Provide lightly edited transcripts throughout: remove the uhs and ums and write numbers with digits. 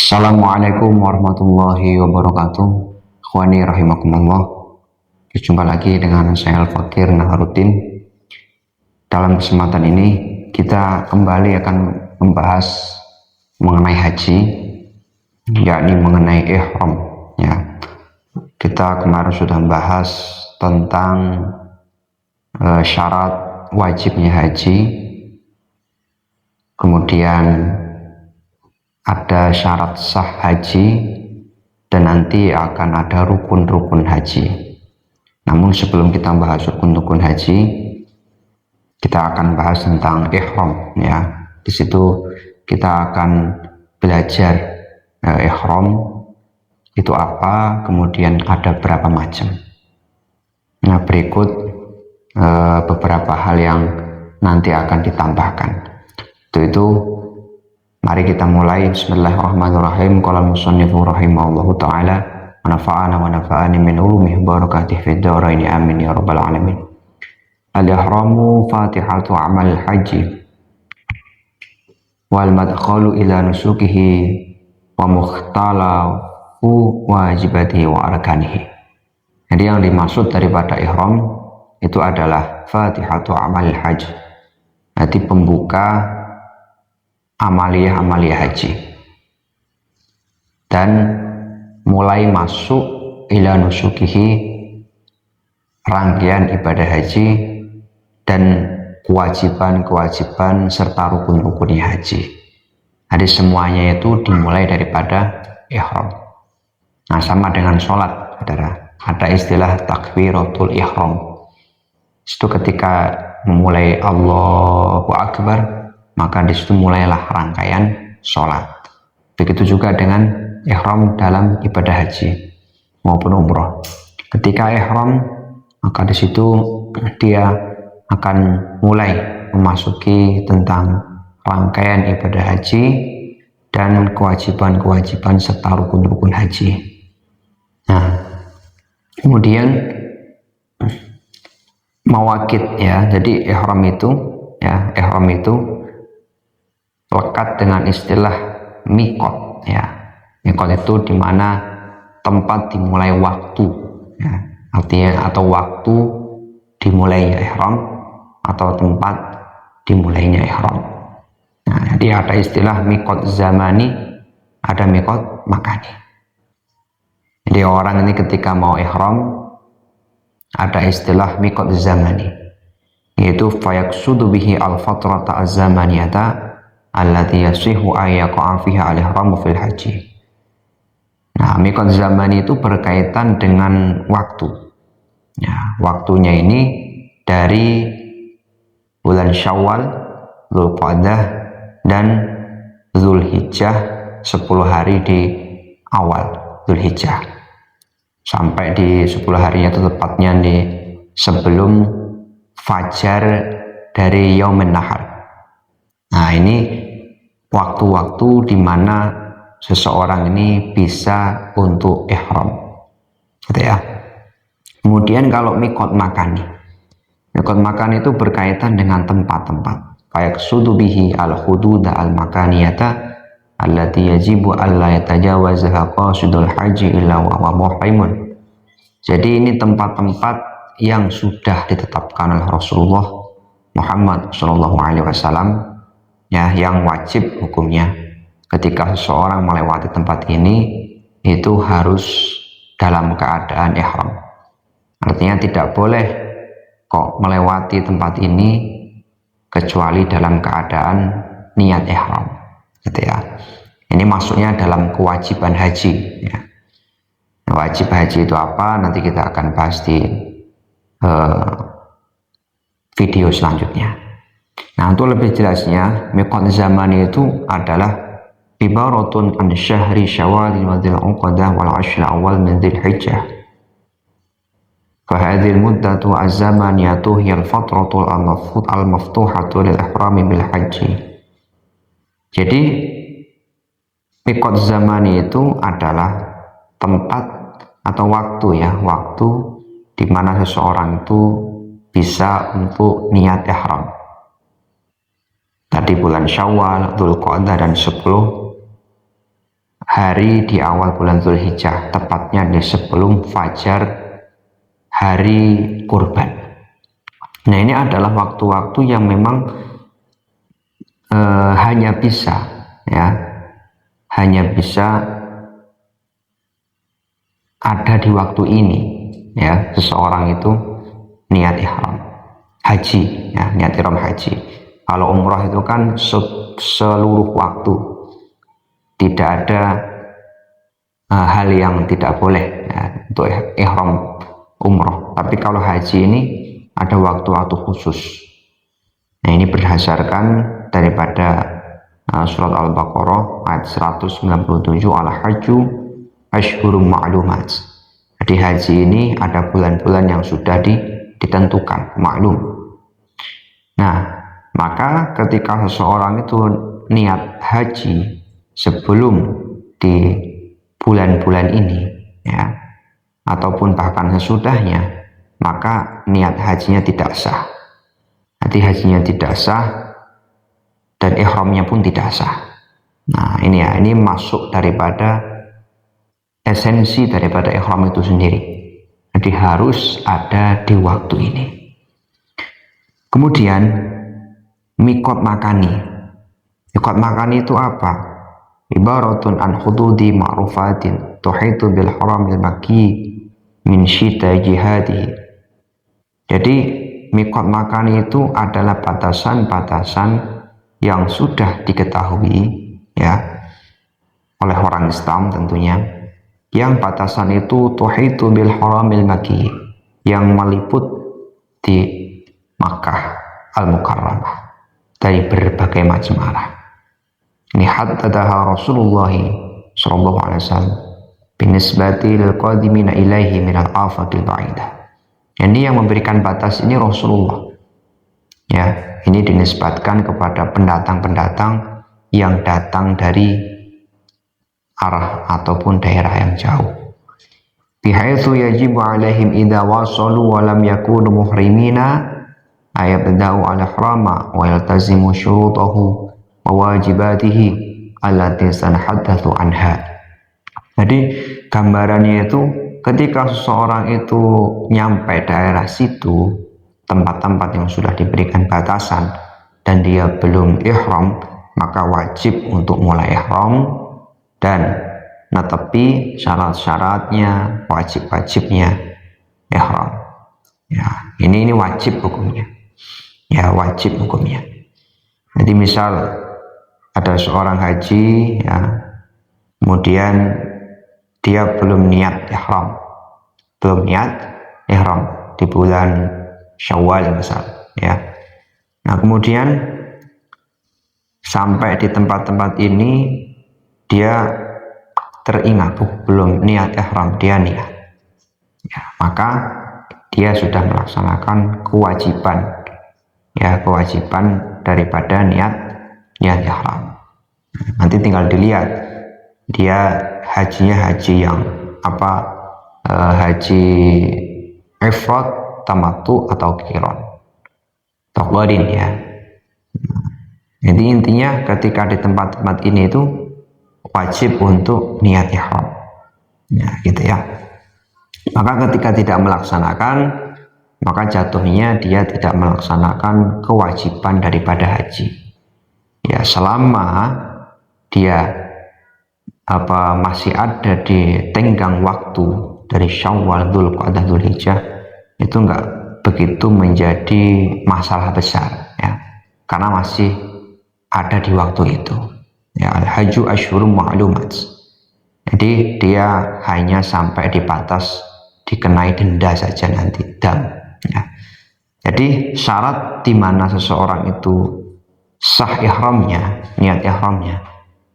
Assalamualaikum warahmatullahi wabarakatuh. Ikhwani rahimakumullah. Berjumpa lagi dengan saya Al-Fakir Naharuddin. Dalam kesempatan ini kita kembali akan membahas mengenai haji, yakni mengenai ihram. Ya, kita kemarin sudah membahas tentang syarat wajibnya haji, kemudian ada syarat sah haji, dan nanti akan ada rukun-rukun haji. Namun sebelum kita bahas rukun-rukun haji, kita akan bahas tentang ihram. Ya, di situ kita akan belajar ihram itu apa, kemudian ada berapa macam. Nah, berikut beberapa hal yang nanti akan ditambahkan. Itu mari kita mulai. Bismillahirrahmanirrahim. Qala al-musannifu rahimahullahu ta'ala wa nafa'ana wa nafa'ani min ulumih barakatih fid dharain amin ya rabbal alamin. Al-ihramu fatihatu amal haji wal madkhalu ila nusukihi wa mukhtalafu wajibatihi wa arkanihi. Jadi yang dimaksud daripada ihram itu adalah fatihatu amal haji, nanti pembuka amaliyah haji, dan mulai masuk ila nusukihi, rangkaian ibadah haji dan kewajiban-kewajiban serta rukun-rukunnya haji. Jadi semuanya itu dimulai daripada ihram. Nah, sama dengan sholat, saudara, ada istilah takbiratul ihram. Itu ketika memulai Allahu Akbar, maka disitu mulailah rangkaian sholat. Begitu juga dengan ihram dalam ibadah haji maupun umroh. Ketika ihram, maka disitu dia akan mulai memasuki tentang rangkaian ibadah haji dan kewajiban-kewajiban serta rukun-rukun haji. Nah, kemudian mawakit, ya. Jadi ihram itu lekat dengan istilah mikot, ya. Mikot itu dimana tempat dimulai waktu, ya. Artinya atau waktu dimulainya ihram atau tempat dimulainya ihram. Nah, jadi ada istilah mikot zamani, ada mikot makani. Jadi orang ini ketika mau ihram ada istilah mikot zamani, yaitu fayaqsudu bihi al-fatrata az-zamaniyata allati yasihu ayyaqa fiha al-ihram fil haji. Nah, mikot zamani itu berkaitan dengan waktu. Ya, waktunya ini dari bulan Syawal, Dzulqa'dah dan Dzulhijjah, 10 hari di awal Dzulhijjah. Sampai di 10 harinya itu tepatnya di sebelum fajar dari Yaumin Nahar. Nah, ini waktu-waktu di mana seseorang ini bisa untuk ihram, gitu ya. Kemudian kalau mikot makani itu berkaitan dengan tempat-tempat. Fayaqsudu bihi al-hududa al-makaniyata allati yajibu alla yatajawazaha qasidul haji illa wa muhrimun. Jadi ini tempat-tempat yang sudah ditetapkan oleh Rasulullah Muhammad SAW, ya, yang wajib hukumnya ketika seseorang melewati tempat ini itu harus dalam keadaan ihram. Artinya tidak boleh kok melewati tempat ini kecuali dalam keadaan niat ihram, gitu ya. Ini maksudnya dalam kewajiban haji, ya. Wajib haji itu apa? Nanti kita akan bahas di video selanjutnya. Nah, untuk lebih jelasnya, miqat zamani itu adalah ibaratun an syahri syawal wa dzulqa'dah wal 'ashr awal min dzulhijjah. Fa hadhihi al-muddatu az-zamaniyatu hiya al-fatratu al-maftuhatu lil ihram bil haji. Jadi miqat zamani itu adalah tempat atau waktu, ya, waktu di mana seseorang itu bisa untuk niat ihram. Tadi bulan Syawal, Dzulqa'dah dan 10 hari di awal bulan Dzulhijjah, tepatnya di sebelum fajar hari kurban. Nah, ini adalah waktu-waktu yang memang hanya bisa ada di waktu ini, ya, seseorang itu niat ihram haji, ya, niat ihram haji. Kalau umroh itu kan seluruh waktu, tidak ada hal yang tidak boleh, ya, untuk ihram umroh. Tapi kalau haji ini ada waktu-waktu khusus. Nah, ini berdasarkan daripada surat Al-Baqarah ayat 197, al-hajju ashhurum ma'lumat. Jadi haji ini ada bulan-bulan yang sudah ditentukan, maklum. Nah, maka ketika seseorang itu niat haji sebelum di bulan-bulan ini, ya, ataupun bahkan sesudahnya, maka niat hajinya tidak sah. Nanti hajinya tidak sah dan ihramnya pun tidak sah. Nah, ini ya, ini masuk daripada esensi daripada ihram itu sendiri. Jadi harus ada di waktu ini. Kemudian miqat makani. Miqat makani itu apa? Ibaratun an hududi ma'rufatin tuhitu bil haramil makki min syita jihadi. Jadi miqat makani itu adalah batasan-batasan yang sudah diketahui, ya, oleh orang Islam tentunya, yang batasan itu tuhitu bil haramil makki, yang meliput di Makkah al-Mukarramah dari berbagai macam arah. Ini haddadaha Rasulullah sallallahu alaihi wasallam binisbati lil qadimina ilaihi min al-afaqil ba'idah. Ini yang memberikan batas ini Rasulullah, ya, ini dinisbatkan kepada pendatang-pendatang yang datang dari arah ataupun daerah yang jauh. Bihaitsu yajibu alaihim idza wasalu wa lam yakunu muhrimina ayabda'u al-ihrama wa yaltazimu syurutahu wa wajibatihi allati sanahaddatsu anha. Jadi gambarannya itu ketika seseorang itu nyampe daerah situ, tempat-tempat yang sudah diberikan batasan, dan dia belum ihram, maka wajib untuk mulai ihram dan netepi syarat-syaratnya, wajib-wajibnya ihram. Ya, ini wajib hukumnya. Ya, wajib hukumnya. Jadi misal ada seorang haji, ya, kemudian dia belum niat ihram, di bulan Syawal misal, ya. Nah, kemudian sampai di tempat-tempat ini dia teringat belum niat ihram, dia niat, ya, maka dia sudah melaksanakan kewajiban, ya, kewajiban daripada niat ihram. Nanti tinggal dilihat dia hajinya haji yang apa, haji ifrad, tamattu atau qiran, taqwadin, ya. Jadi intinya ketika di tempat-tempat ini itu wajib untuk niat ihram, ya, gitu ya. Maka ketika tidak melaksanakan, maka jatuhnya dia tidak melaksanakan kewajiban daripada haji, ya, selama dia masih ada di tenggang waktu dari Syawal, Dzulqa'dah, Dzulhijjah, itu enggak begitu menjadi masalah besar, ya, karena masih ada di waktu itu, ya. Al-hajju ashhurum ma'lumat. Jadi dia hanya sampai di batas dikenai denda saja nanti, dam, ya. Jadi syarat di mana seseorang itu sah ihramnya, niat ihramnya,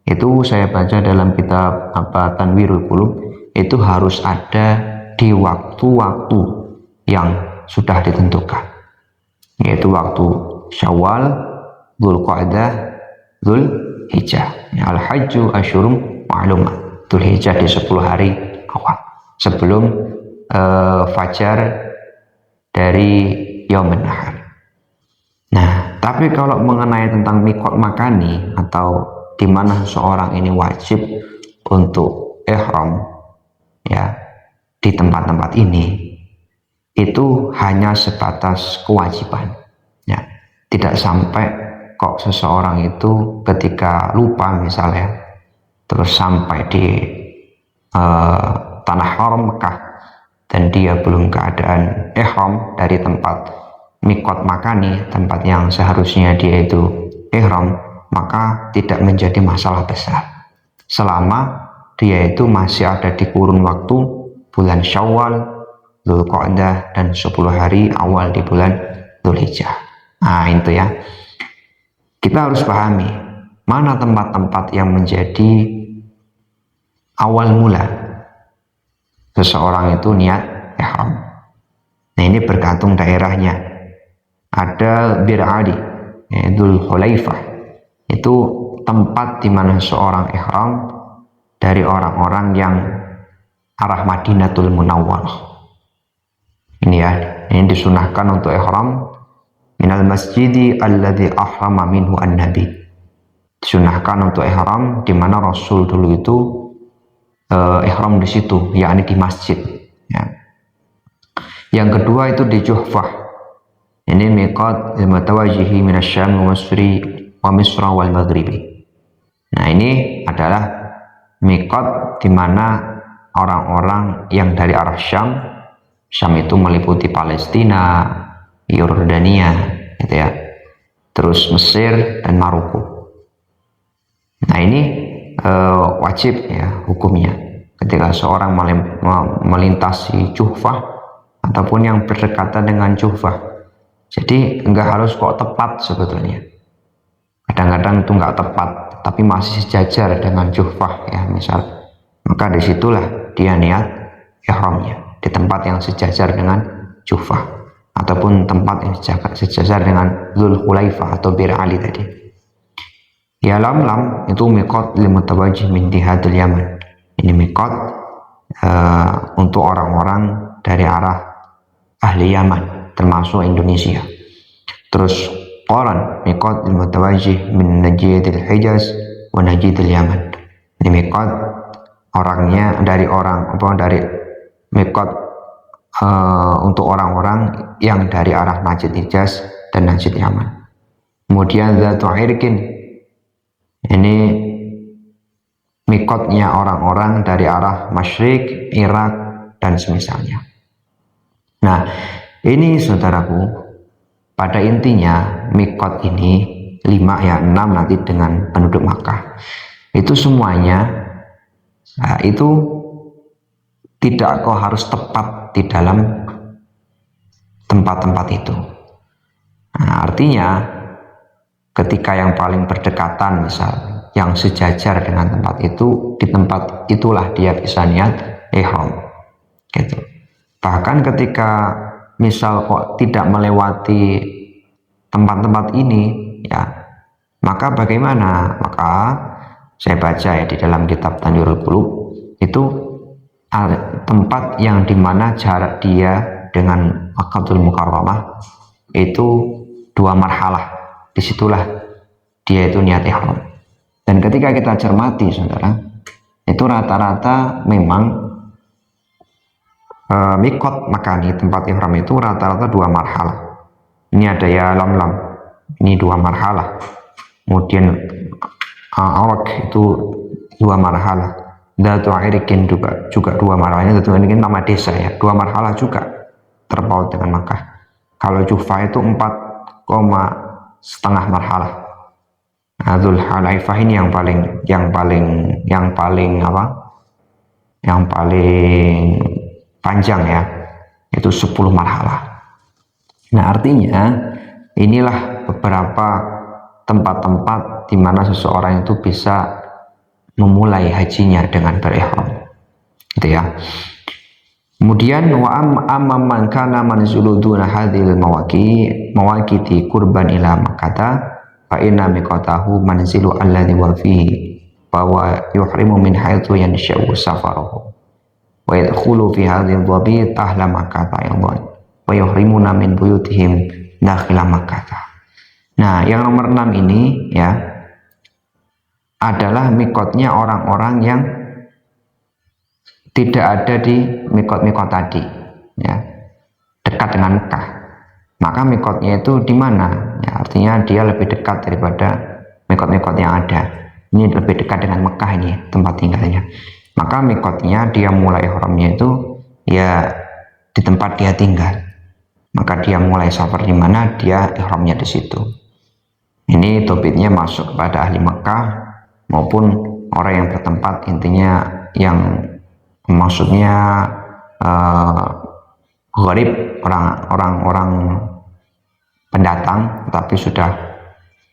itu saya baca dalam kitab Tanwirul Qulub, itu harus ada di waktu-waktu yang sudah ditentukan, yaitu waktu Syawal, Dzulqa'dah, Dzulhijjah, ya. Al-hajju ashhurum ma'lumat. Dzulhijjah di 10 hari awal sebelum fajar dari Yaumun Nahar. Nah, tapi kalau mengenai tentang miqat makani, atau di mana seorang ini wajib untuk ihram ya di tempat-tempat ini itu hanya sebatas kewajiban ya, tidak sampai kok seseorang itu ketika lupa misalnya terus sampai di tanah haram Mekah dan dia belum keadaan ihram dari tempat mikot makani, tempat yang seharusnya dia itu ihram, maka tidak menjadi masalah besar selama dia itu masih ada di kurun waktu bulan Syawal, Dzulqa'dah, dan 10 hari awal di bulan Dzulhijjah. Nah itu ya, kita harus pahami mana tempat-tempat yang menjadi awal mula seseorang itu niat ihram. Nah ini bergantung daerahnya. Ada Bir Ali, Dzul Hulaifah, itu tempat di mana seorang ihram dari orang-orang yang arah Madinatul Munawwarah. Ini ya, ini disunahkan untuk ihram minal masjidi alladzi ahrama minhu an-nabi. Disunahkan untuk ihram di mana Rasul dulu itu ihram di situ, yakni di masjid ya. Yang kedua itu di Juhfah. Ini miqat al-mutawajjihi minasyam wa Misra wal Maghribi. Nah, ini adalah miqat di mana orang-orang yang dari arah Syam itu meliputi Palestina, Yordania, gitu ya. Terus Mesir dan Maroko. Nah, ini wajib ya hukumnya ketika seorang melintasi Juhfah ataupun yang berdekatan dengan Juhfah. Jadi enggak harus kok tepat sebetulnya. Kadang-kadang itu enggak tepat, tapi masih sejajar dengan Juhfah ya misal. Maka disitulah dia niat ihramnya di tempat yang sejajar dengan Juhfah ataupun tempat yang sejajar dengan Dzul Hulaifah atau Bir Ali tadi. Ya Lam itu miqat lil mutawajjih min jihadil Yaman. Ini miqat untuk orang-orang dari arah ahli Yaman termasuk Indonesia. Terus Qoran miqat lil mutawajjih min Najdil Hijaz wa Najdil Yaman. Ini miqat orangnya dari miqat untuk orang-orang yang dari arah Najd Hijaz dan Najd Yaman. Kemudian Dzatu Irqin, ini mikotnya orang-orang dari arah Masyriq, Irak, dan semisalnya. Nah, ini saudaraku, pada intinya mikot ini 5 ya 6 nanti dengan penduduk Makkah. Itu semuanya itu tidak kau harus tepat di dalam tempat-tempat itu. Nah, artinya ketika yang paling berdekatan misal yang sejajar dengan tempat itu, di tempat itulah dia bisa niat ihram gitu. Bahkan ketika misal kok tidak melewati tempat-tempat ini ya, maka bagaimana? Maka saya baca ya di dalam kitab Tanwirul Qulub itu tempat yang dimana jarak dia dengan Makkahul Mukarramah itu 2 marhalah. Disitulah dia itu niat ihram. Dan ketika kita cermati saudara, itu rata-rata memang mikot makani tempat ihram itu rata-rata 2 marhalah. Ini ada ya Lam, ini 2 marhalah. Kemudian Arak itu 2 marhalah. Dzatu Irqin juga 2 marhalah. Ini Dzatu Irqin nama desa ya, 2 marhalah juga terpaut dengan Makkah. Kalau Juhfah itu 4,5 marhalah. Dzul Hulaifah ini yang paling panjang ya, itu 10 marhalah. Nah, artinya inilah beberapa tempat-tempat di mana seseorang itu bisa memulai hajinya dengan berihram. Gitu ya. Kemudian wa amma man kana manzulu duna hadhil mawaqiti qurban ila Makkah fa inna miqatahu manzilu alladhi wa fihi bahwa yuhrimu min haitsu yansha'u safaruhu wa yadkhulu fi hadhil dhabi tahla Makkah aydan wa yuhrimuna min buyutihim dakhila Makkah. Nah, yang nomor 6 ini ya adalah mikotnya orang-orang yang tidak ada di mikot-mikot tadi, ya, dekat dengan Mekah. Maka mikotnya itu di mana? Ya, artinya dia lebih dekat daripada mikot-mikot yang ada. Ini lebih dekat dengan Mekah ini tempat tinggalnya. Maka mikotnya dia mulai ihramnya itu ya di tempat dia tinggal. Maka dia mulai safar di mana dia ihramnya di situ. Ini topiknya masuk kepada ahli Mekah maupun orang yang bertempat, intinya yang maksudnya gharib, orang-orang pendatang tapi sudah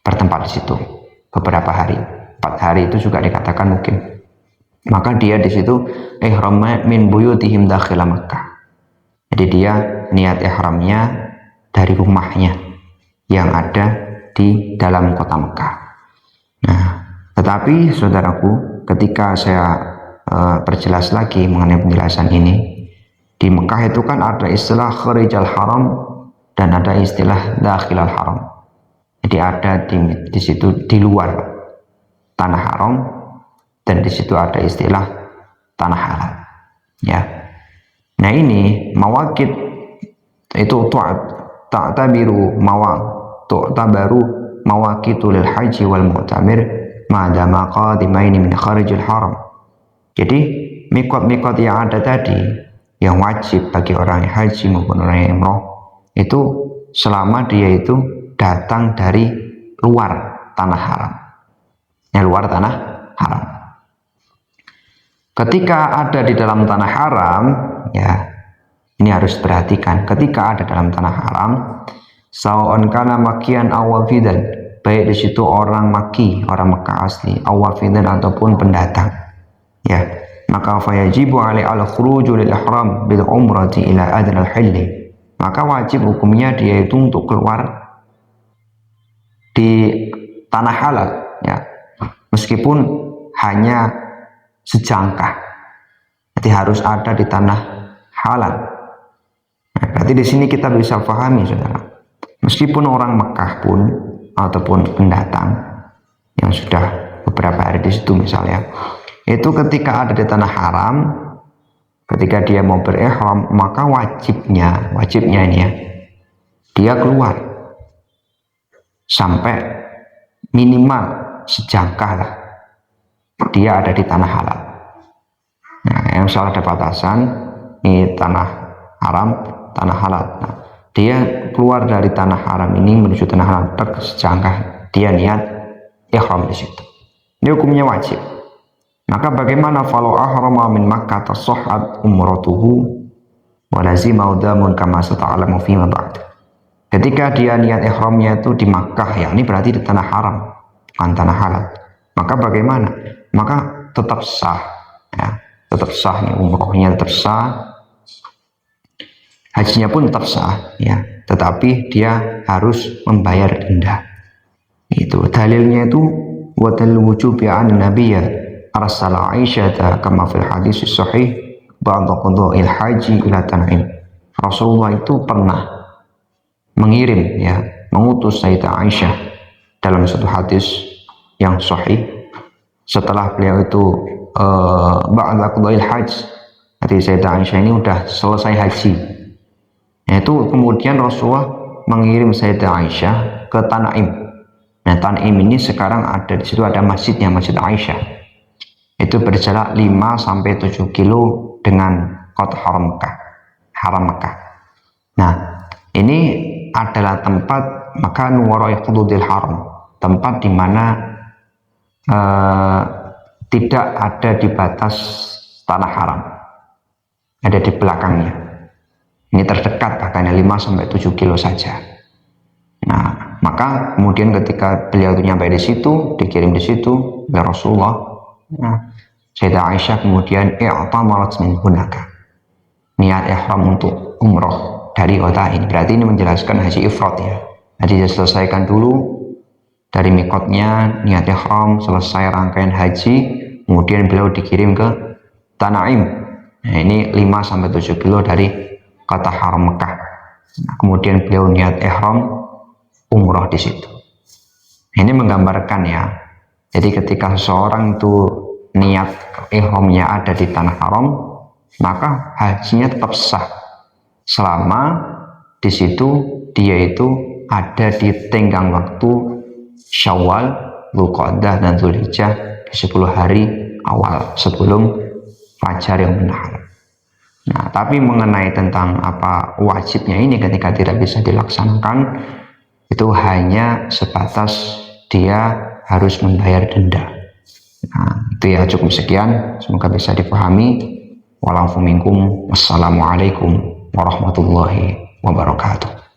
bertempat di situ beberapa hari, 4 hari itu juga dikatakan mungkin. Maka dia di situ ihram min buyutihim dakhil Makkah. Jadi dia niat ihramnya dari rumahnya yang ada di dalam kota Mekah. Nah, tetapi saudaraku, ketika saya perjelas lagi mengenai penjelasan ini, di Mekah itu kan ada istilah kharijal haram dan ada istilah dakhilal haram. Jadi ada di situ di luar tanah haram dan di situ ada istilah tanah halal. Ya. Nah ini mawaqit itu ta'tabiru tu'tabaru mawaqitu lil haji wal mu'tamir ma'dama qadimaini min kharijil haram. Jadi mikot-mikot yang ada tadi yang wajib bagi orang yang haji maupun orang yang umroh itu selama dia itu datang dari luar tanah haram. Ya, luar tanah haram. Ketika ada di dalam tanah haram, ya ini harus perhatikan. Ketika ada dalam tanah haram, sawa'un kana makian awafidan, baik di situ orang Maki, orang Mekah asli, awafidan ataupun pendatang, ya, maka fayajibu alai al-khuruju lil ihram bil umrati ila adnal hilli. Maka wajib hukumnya dia itu untuk keluar di tanah halal, ya, meskipun hanya sejangkah. Jadi harus ada di tanah halal. Nah, berarti di sini kita bisa pahami, saudara. Meskipun orang Mekah pun ataupun pendatang yang sudah beberapa hari di situ misalnya, itu ketika ada di tanah haram, ketika dia mau berihram, maka wajibnya ini ya, dia keluar sampai minimal sejangkah lah dia ada di tanah halal. Nah, yang salah ada batasan ini tanah haram, tanah halal. Nah, dia keluar dari tanah haram ini menuju tanah halal sejangkah dia niat ihram di situ. Ini hukumnya wajib. Maka bagaimana falau ahrama min Makkah tasahhat umratuhu wa lazima udamun kama sata'alamu fi ma ba'd. Ketika dia niat ihramnya itu di Makkah, ya ini berarti di tanah haram, bukan tanah halal. Maka bagaimana? Maka tetap sah, ya, tetap sah nih, umrohnya tetap sah, hajinya pun tetap sah, ya, tetapi dia harus membayar denda. Itu dalilnya itu wa dal wujubi an nabiyya arsala Aisyah kama fil hadis sahih ba'da qada'il haji ila Tan'im. Rasulullah itu pernah mengirim, ya, mengutus Sayyidah Aisyah dalam satu hadis yang sahih setelah beliau itu ba'da qada'il haji. Jadi Sayyidah Aisyah ini udah selesai haji. Yaitu kemudian Rasulullah mengirim Sayyidah Aisyah ke Tan'im. Nah, Tan'im ini sekarang ada di situ ada masjidnya, Masjid Aisyah. Itu berjarak 5-7 kilo dengan kota haram Mekah. Nah, ini adalah tempat maka nuwarai hududil haram, tempat di mana tidak ada di batas tanah haram, ada di belakangnya. Ini terdekat bahkan 5-7 kilo saja. Nah, maka kemudian ketika beliau itu nyampe di situ, dikirim di situ oleh Rasulullah, nah, Sayyidah Aisyah kemudian i'tamarat min hunaka, niat ihram untuk umroh dari kota ini. Berarti ini menjelaskan haji ifrad, ya. Jadi diselesaikan dulu dari mikotnya, niat ihram, selesai rangkaian haji, kemudian beliau dikirim ke Tan'im. Nah, ini 5-7 kilo dari kota haram Mekah. Nah, kemudian beliau niat ihram umroh di situ. Ini menggambarkan, ya. Jadi ketika seseorang itu niat ihramnya ada di tanah haram, maka hajinya tetap sah selama di situ dia itu ada di tenggang waktu Syawal, Dzulqa'dah dan Dzulhijjah di 10 hari awal sebelum fajar yang benar. Nah, tapi mengenai tentang apa wajibnya ini ketika tidak bisa dilaksanakan, itu hanya sebatas dia harus membayar denda. Nah, itu ya cukup sekian, semoga bisa dipahami. Wassalamualaikum warahmatullahi wabarakatuh.